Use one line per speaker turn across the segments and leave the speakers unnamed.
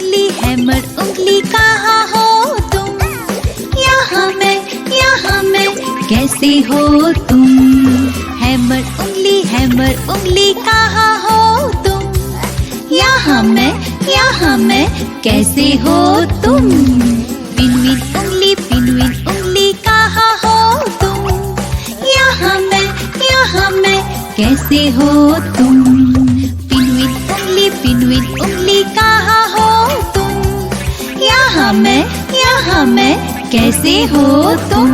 उंगली हैमर उंगली कहाँ हो तुम? यहाँ मैं कैसे हो तुम? हैमर उंगली कहाँ हो तुम? यहाँ मैं कैसे हो तुम? पिनविन उंगली कहाँ हो तुम? यहाँ मैं कैसे हो तुम? पिनविन उंगली कहाँ हो तुम? यहाँ मैं कैसे हो तुम?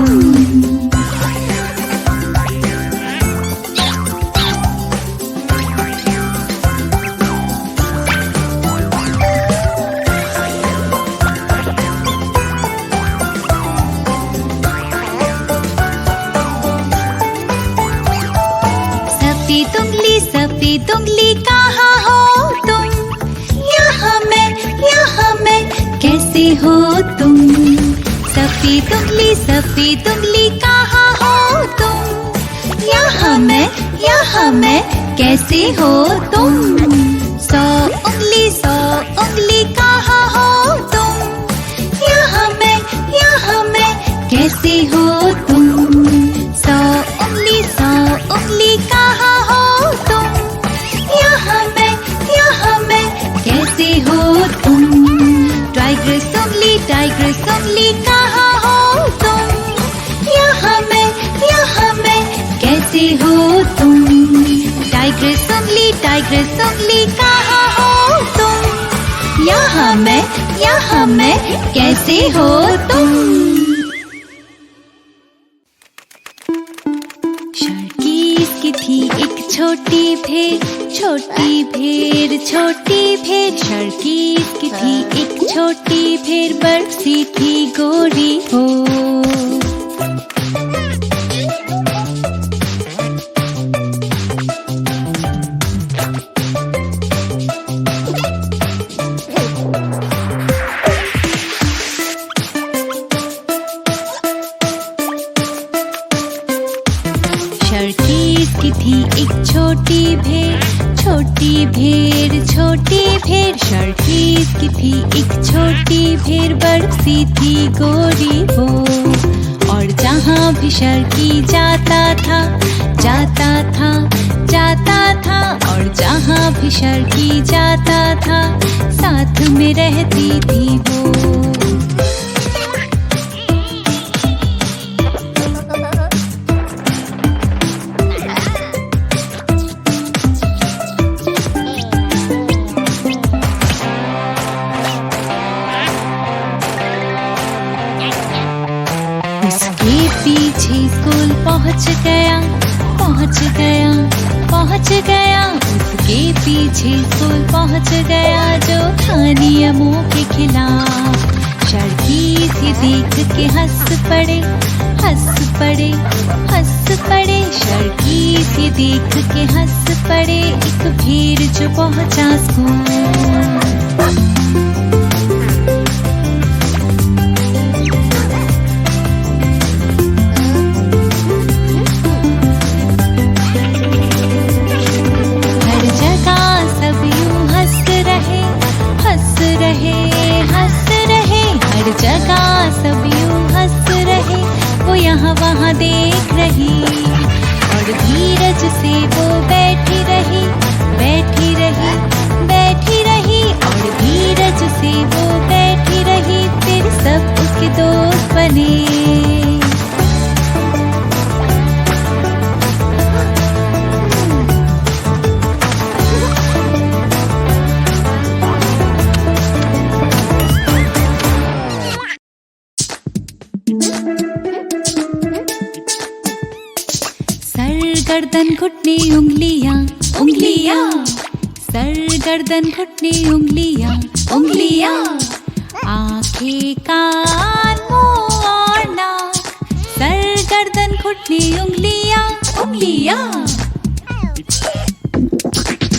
सफेद उंगली कहाँ हो तुम? यहाँ मैं कैसे हो तुम? सफेद उंगली कहाँ हो तुम? यहाँ मैं कैसे हो तुम? सौ उंगली कहाँ हो तुम? यहाँ मैं कैसे हो तुम? सौ उंगली कहाँ हो तुम? यहाँ मैं कैसे हो तुम? टाइग्रस उंगली कहाँ हो तुम? यहाँ मैं कैसे हो तुम? टाइग्रस उंगली कहाँ हो तुम? यहाँ मैं कैसे हो तुम? शर्कीस की थी एक छोटी भेड़। शर्कीस की थी एक छोटी भेड़, बरसी थी गोरी हो। शर्कीस की थी एक छोटी भेड़। शर्कीस की थी एक छोटी भेड़, बरसी थी गोरी हो। और जहाँ भी शर्की जाता था। और जहाँ भी शर्की जाता था, साथ में रहती थी वो। पीछे स्कूल पहुँच गया। उसके पीछे स्कूल पहुँच गया, जो था नियमों के खिलाफ। शर्कीस ये देख के हंस पड़े। शर्कीस ये देख के हंस पड़े। एक भेड़ जो पहुँचा स्कूल। जगह सब यूं हंस रहे, वो यहाँ वहाँ देख रही। और धीरज से वो बैठी रही। और धीरज से वो बैठी रही, फिर सब उसके दोस्त बने। गर्दन घुटने उंगलियां। सर गर्दन घुटने उंगलियां। आंखें कान मुंह और नाक। सर गर्दन घुटने उंगलियां।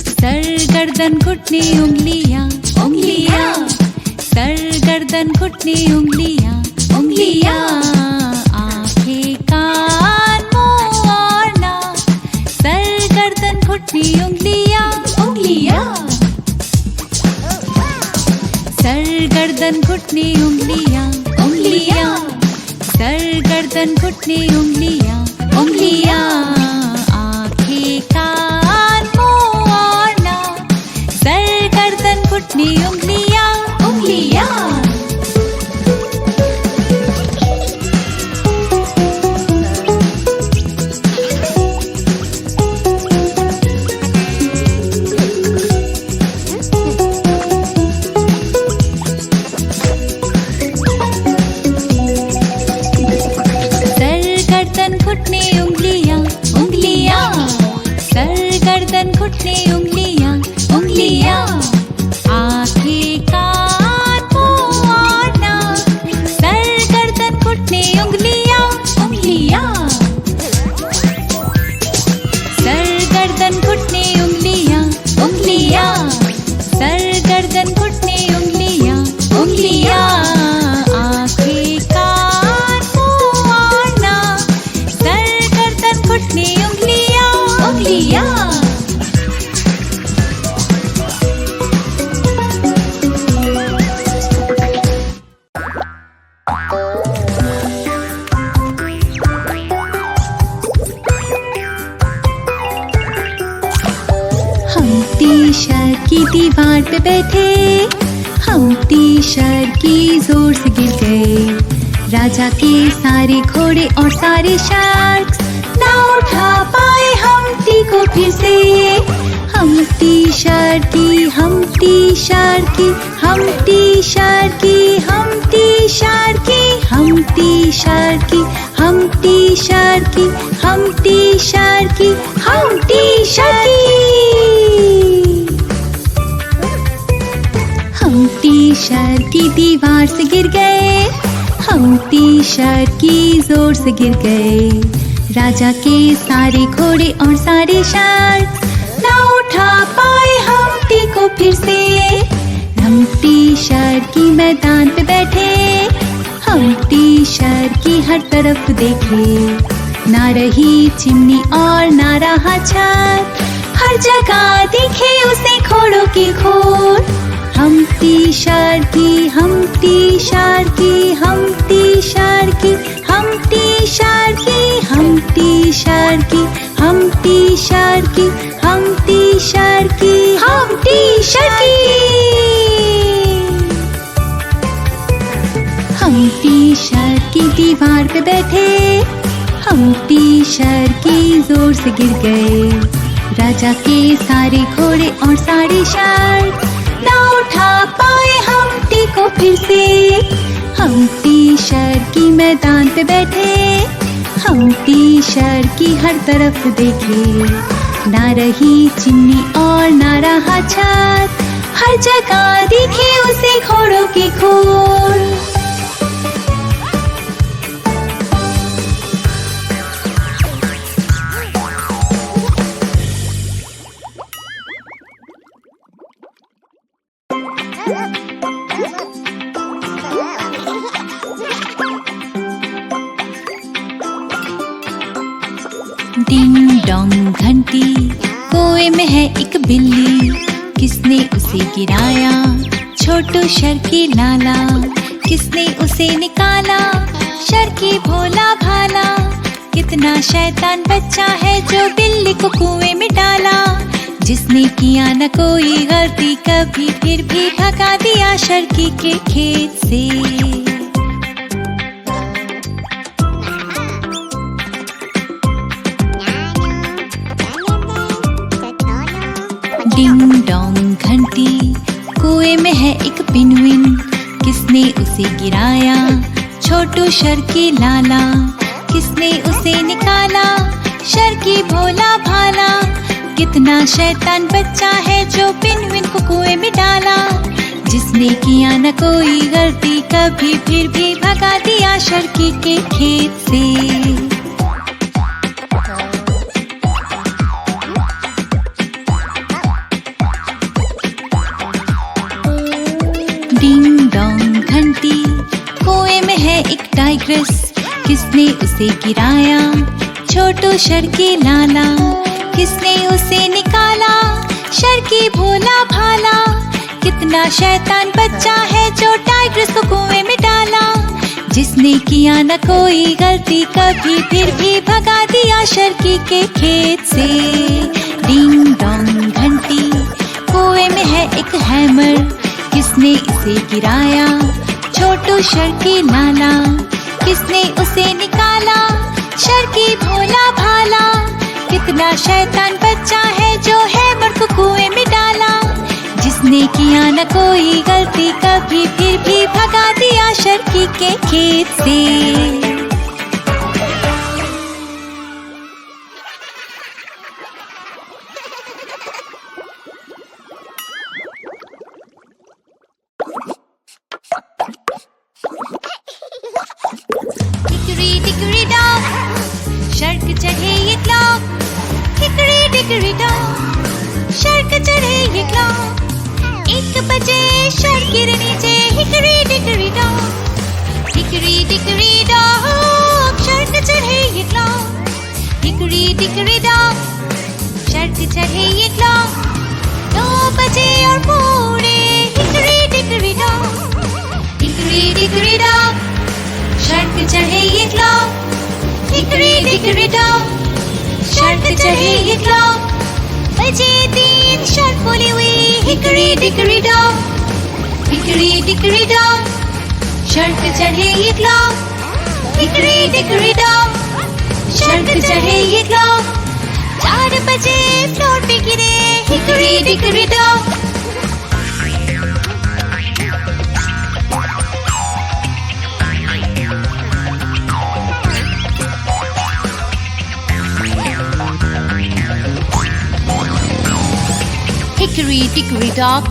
सर गर्दन घुटने उंगलियां। सर गर्दन घुटने उंगलियां। आंखें कान मुंह और नाक। सर गर्दन घुटने उंगलियां। सर गर्दन घुटने उंगलियां उंगलियां, सर गर्दन घुटने उंगलियां उंगलियां, आंखें कान मुंह और नाक, सर गर्दन घुटने उंगलियां उंगलियां। घुटने उंगलियां उंगलियां, सर गर्दन घुटने उंगलियां उंगलियां, आंखें कान मुंह और नाक, सर गर्दन घुटने उंगलियां उंगलियां, सर गर्दन घुटने उंगलियां उंगलियां, सर गर्दन घुटने उंगलियां उंगलियां, आंखें कान मुंह और नाक, सर गर्दन घुटने उंगलियां उंगलियां। हम्टी शहर की दीवार पे बैठे, हम्टी शहर की जोर से गिर गए, राजा के सारे घोड़े और सारे शार्क्स ना उठा पाए हम्टी को फिर से। हम्टी शहर की हम्टी शहर की हम्टी शहर की हम्टी शहर की हम्टी शहर की हम्टी शहर की हम्टी शहर की हम्टी शहर की। हम्टी शहर की दीवार से गिर गए, हम्टी शहर की जोर से गिर गए, राजा के सारे घोड़े और सारे शार्क्स ना उठा पाए हम्टी को फिर से। हम्टी शहर की मैदान पे बैठे, हम्टी शहर की हर तरफ देखे, ना रही चिमनी और ना रहा छत, हर जगह दिखे उसे घोड़ों की खोर। हम्टी शहर की हम्टी शहर की हम्टी शहर की हम्टी शहर की हम्टी शहर की हम्टी शहर की हम्टी शहर की हम्टी शहर की। हम्टी शहर की दीवार पे बैठे, हम्टी शहर की जोर से गिर गए, राजा के सारे घोड़े और सारे शार्क ना उठा पाए हम्टी को फिर से। हम्टी शहर की मैदान पे बैठे, हम्टी शहर की हर तरफ देखे, ना रही चिमनी और ना रहा छत, हर जगह दिखे उसे घोड़ों की खोर। डिंग डोंग घंटी, कुएं में है एक बिल्ली, किसने उसे गिराया? छोटू शर्की लाला। किसने उसे निकाला? शर्की भोला भाला। कितना शैतान बच्चा है जो बिल्ली को कुएं में डाला, जिसने किया न कोई गलती कभी फिर भी भगा दिया शर्की के खेत से। डिंग डोंग घंटी, कुएं में है एक पेंगुइन, किसने उसे गिराया? छोटू शर्की लाला। किसने उसे निकाला? शर्की भोला भाला। कितना शैतान बच्चा है जो पेंगुइन को कुएं में डाला, जिसने किया न कोई गलती कभी फिर भी भगा दिया शर्की के खेत से। डिंग डोंग घंटी, कुएं में है एक टाइग्रेस, किसने उसे गिराया? छोटू शर्की लाला। किसने उसे निकाला? शर्की भोला भाला। कितना शैतान बच्चा है किया न कोई गलती कभी, फिर भी भगा दिया शर्की के खेत से। डिंग डोंग घंटी, कुएं में है एक हैमर, किसने इसे गिराया? छोटू शर्की लाला, किसने उसे निकाला? शर्की भोला भाला, कितना शैतान बच्चा है जो हैमर को कुएं में डाला। जिसने किया न कोई गलती कभी, फिर भी भगा दिया शर्की के खेत से। हिकरी डिकरी डॉग, शर्क चढ़े ये क्लॉक। हिकरी डिकरी डॉग, शर्क चढ़े ये क्लॉक। 1 बजे शर्क गिरे नीचे, hickory dickory dock. Hickory dickory dock, शर्क चढ़े ये क्लॉक। हिकरी डिकरी डॉग, शर्क चढ़े ये क्लॉक। 2 बजे और पूरे, hickory dickory dock. Hickory dickory dock, शर्क चढ़े ये क्लॉक। हिकरी डिकरी डॉग, शर्क चढ़े ये क्लॉक। बजे 3 शर्क बोली हुई, hickory dickory dock. Hickory dickory dock, शर्क चढ़े ये क्लॉक। हिकरी डिकरी डॉग, शर्क चढ़े ये क्लॉक। 4 बजे फ्लोर पे गिरे, hickory dickory dock. Hickory dickory dock,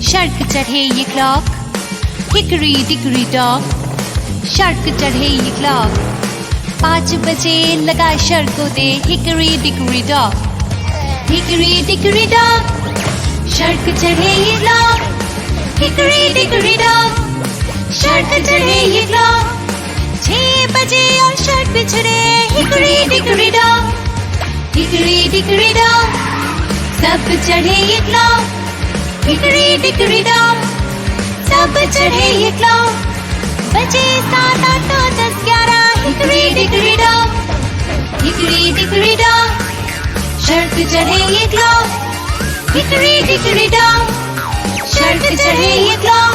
शर्क चढ़े ये क्लॉक। हिकरी डिकरी डॉग, शर्क चढ़े ये क्लॉक। 5 बजे लगा शर्कों दे, hickory dickory dock. Hickory dickory dock, शर्क चढ़े ये क्लॉक। हिकरी डिकरी डॉग, शर्क चढ़े ये क्लॉक। 6 बजे और शर्क बिछड़े, hickory dickory dock. Hickory dickory dock, सब चढ़े ये क्लॉक। हिकरी डिकरी डॉग, सब चढ़े ये क्लॉक। बजे 7, 8, 9, 10, 11, hickory dickory dock. Hickory dickory dock, शर्क चढ़े ये क्लॉक। हिकरी डिकरी डॉग, शर्क चढ़े ये क्लॉक।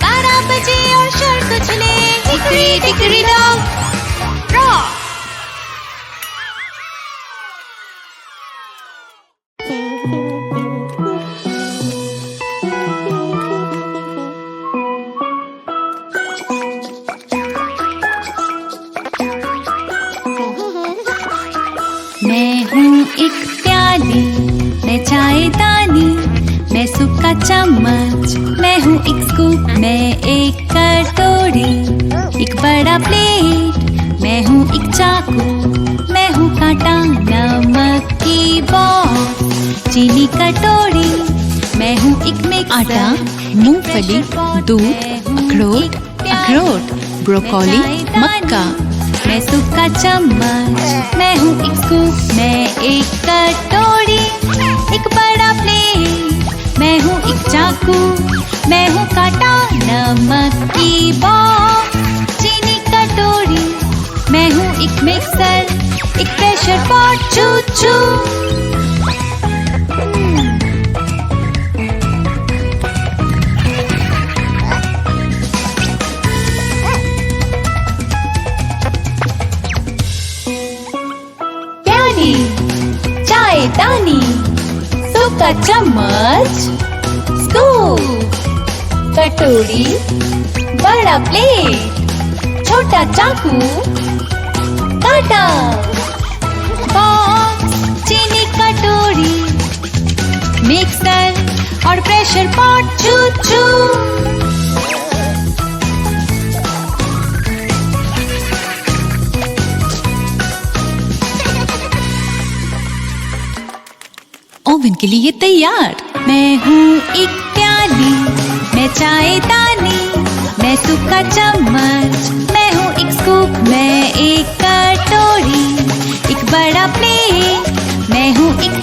12 बजे और शर्क चले, हिकरी डिकरी डॉग। रॉक। मैं हूँ एक प्याली, मैं चाय दानी, मैं सूप का चम्मच, मैं हूँ एक स्कूप, मैं एक कटोरी, एक बड़ा प्लेट, मैं हूँ एक चाकू, मैं हूँ कांटा, नमक की बॉक्स, चीनी कटोरी, मैं हूँ एक मिक्सर।
आटा, मूंगफली, दूध, अखरोट, ब्रोकोली, मक्का।
मैं सूप का चम्मच, मैं हूँ एक स्कूप, मैं एक कटोरी, एक बड़ा प्लेट, मैं हूँ एक चाकू, मैं हूँ कांटा, नमक की बॉक्स, चीनी कटोरी, मैं हूँ एक मिक्सर, एक प्रेशर पॉट, चू चू। चाय दानी, सूप का चम्मच, स्कूप, कटोरी, बड़ा प्लेट, छोटा चाकू, कांटा, बॉक्स, चीनी कटोरी, मिक्सर और प्रेशर पॉट, चू चू।
ओवन के लिए तैयार।
मैं हूँ एक प्याली, मैं चाय दानी, मैं सूप का चम्मच, मैं हूँ एक स्कूप, मैं एक कटोरी, एक बड़ा प्लेट, मैं हूँ एक